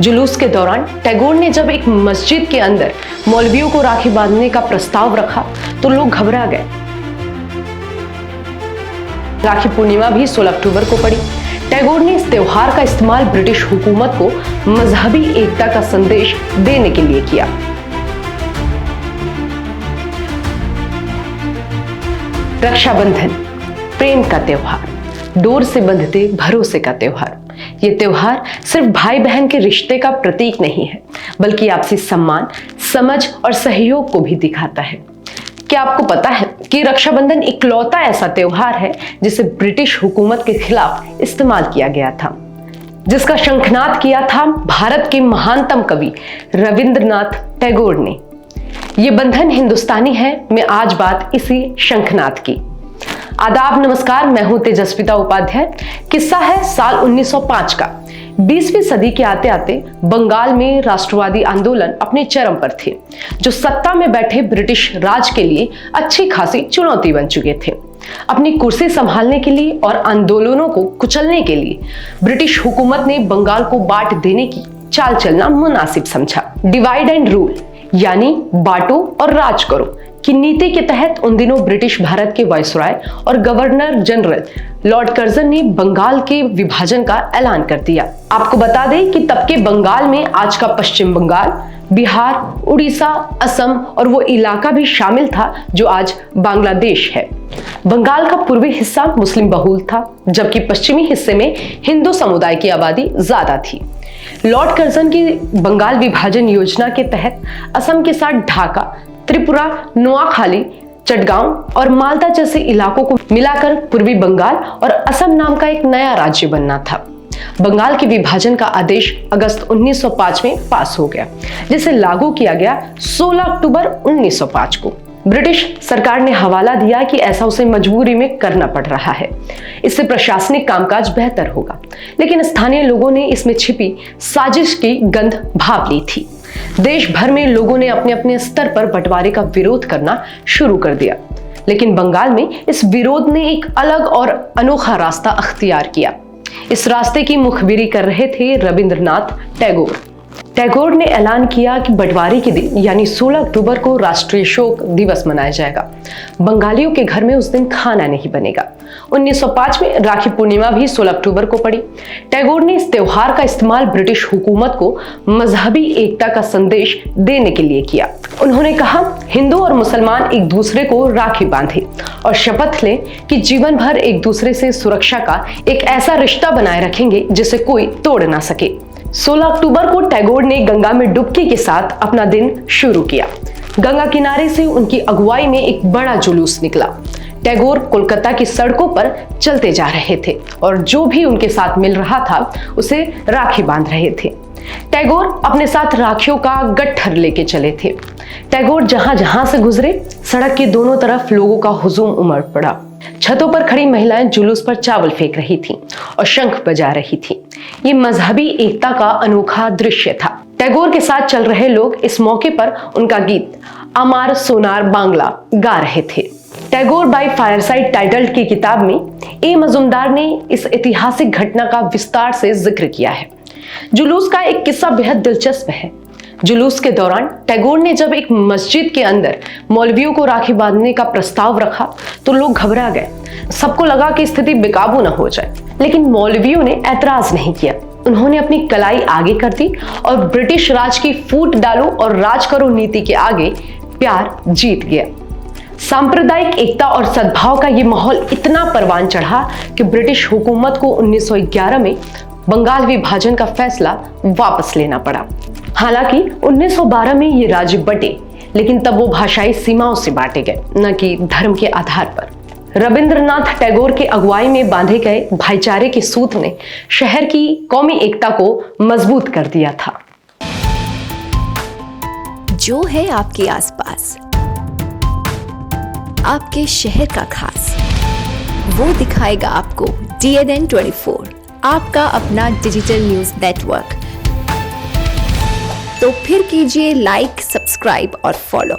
जुलूस के दौरान टैगोर ने जब एक मस्जिद के अंदर मौलवियों को राखी बांधने का प्रस्ताव रखा तो लोग घबरा गए। राखी पूर्णिमा भी 16 अक्टूबर को पड़ी। टैगोर ने इस त्योहार का इस्तेमाल ब्रिटिश हुकूमत को मजहबी एकता का संदेश देने के लिए किया। रक्षाबंधन, प्रेम का त्योहार, डोर से बंधते भरोसे का त्योहार। ये त्योहार सिर्फ भाई बहन के रिश्ते का प्रतीक नहीं है, बल्कि आपसी सम्मान, समझ और सहयोग को भी दिखाता है। क्या आपको पता है कि रक्षाबंधन इकलौता ऐसा त्योहार है जिसे ब्रिटिश हुकूमत के खिलाफ इस्तेमाल किया गया था, जिसका शंखनाद किया था भारत के महानतम कवि रविंद्रनाथ टैगोर ने। ये बंधन हिंदुस्तानी है में आज बात इसी शंखनाद की। आदाब, नमस्कार, मैं हूं तेजस्विता उपाध्याय। किस्सा है साल 1905 का। 20वीं सदी के आते आते बंगाल में राष्ट्रवादी आंदोलन अपने चरम पर थे, जो सत्ता में बैठे ब्रिटिश राज के लिए अच्छी खासी चुनौती बन चुके थे। अपनी कुर्सी संभालने के लिए और आंदोलनों को कुचलने के लिए ब्रिटिश हुकूमत ने बंगाल को बांट देने की चाल चलना मुनासिब समझा। डिवाइड एंड रूल यानी बांटो और राज करो की नीति के तहत उन दिनों ब्रिटिश भारत के वायसराय और गवर्नर जनरल लॉर्ड कर्जन ने बंगाल के विभाजन का ऐलान कर दिया। आपको बता दें कि तब के बंगाल में आज का पश्चिम बंगाल, बिहार, उड़ीसा, असम और वो इलाका भी शामिल था जो आज बांग्लादेश है। बंगाल का पूर्वी हिस्सा मुस्लिम बहुल था, जबकि पश्चिमी हिस्से में हिंदू समुदाय की आबादी ज्यादा थी। लॉर्ड कर्जन की बंगाल विभाजन योजना के तहत असम के साथ ढाका, त्रिपुरा, नोआखाली, चटगांव और मालदा जैसे इलाकों को मिलाकर पूर्वी बंगाल और असम नाम का एक नया राज्य बनना था। बंगाल के विभाजन का आदेश अगस्त 1905 में पास हो गया, जिसे लागू किया गया 16 अक्टूबर 1905 को। ब्रिटिश सरकार ने हवाला दिया कि ऐसा उसे मजबूरी में करना पड़ रहा है, इससे प्रशासनिक कामकाज बेहतर होगा। लेकिन स्थानीय लोगों ने इसमें छिपी साजिश की गंध भाप ली थी। देश भर में लोगों ने अपने अपने स्तर पर बंटवारे का विरोध करना शुरू कर दिया, लेकिन बंगाल में इस विरोध ने एक अलग और अनोखा रास्ता अख्तियार किया। इस रास्ते की मुखबिरी कर रहे थे रविंद्रनाथ टैगोर। टैगोर ने ऐलान किया कि बंटवारे के दिन यानी 16 अक्टूबर को राष्ट्रीय शोक दिवस मनाया जाएगा। बंगालियों के घर में उस दिन खाना नहीं बनेगा। 1905 में राखी पूर्णिमा भी 16 अक्टूबर को पड़ी। टैगोर ने इस त्योहार का इस्तेमाल ब्रिटिश हुकूमत को मजहबी एकता का संदेश देने के लिए किया। उन्होंने कहा, हिंदू और मुसलमान एक दूसरे को राखी बांधे और शपथ लें कि जीवन भर एक दूसरे से सुरक्षा का एक ऐसा रिश्ता बनाए रखेंगे जिसे कोई तोड़ ना सके। 16 अक्टूबर को टैगोर ने गंगा में डुबकी के साथ अपना दिन शुरू किया। गंगा किनारे से उनकी अगुवाई में एक बड़ा जुलूस निकला। टैगोर कोलकाता की सड़कों पर चलते जा रहे थे और जो भी उनके साथ मिल रहा था उसे राखी बांध रहे थे। टैगोर अपने साथ राखियों का गट्ठर लेके चले थे। टैगोर जहां जहां से गुजरे, सड़क के दोनों तरफ लोगों का हुजूम उमड़ पड़ा। छतों पर खड़ी महिलाएं जुलूस पर चावल फेंक रही थीं और शंख बजा रही थीं। ये मजहबी एकता का अनोखा दृश्य था। टैगोर के साथ चल रहे लोग इस मौके पर उनका गीत अमार सोनार बांग्ला गा रहे थे। टैगोर बाय फायरसाइड टाइटल की किताब में ए मजुमदार ने इस ऐतिहासिक घटना का विस्तार से जिक्र किया है। जुलूस का एक किस्सा बेहद दिलचस्प है। जुलूस के दौरान टैगोर ने जब एक मस्जिद के अंदर मौलवियों को राखी बांधने का प्रस्ताव रखा तो लोग घबरा गए। सबको लगा कि स्थिति बेकाबू न हो जाए, लेकिन मौलवियों ने ऐतराज नहीं किया। उन्होंने अपनी कलाई आगे कर दी और ब्रिटिश राज की फूट डालो और राज करो नीति के आगे प्यार जीत गया। सांप्रदायिक एकता और सद्भाव का ये माहौल इतना परवान चढ़ा कि ब्रिटिश हुकूमत को 1911 में बंगाल विभाजन का फैसला वापस लेना पड़ा। हालांकि 1912 में ये राज्य बटे, लेकिन तब वो भाषाई सीमाओं से बांटे गए, न कि धर्म के आधार पर। रविंद्रनाथ टैगोर के अगुवाई में बांधे गए भाईचारे के सूत्र ने शहर की कौमी एकता को मजबूत कर दिया था। जो है आपके आसपास, आपके शहर का खास, वो दिखाएगा आपको DNN 24, आपका अपना डिजिटल न्यूज नेटवर्क। तो फिर कीजिए लाइक, सब्सक्राइब और फॉलो।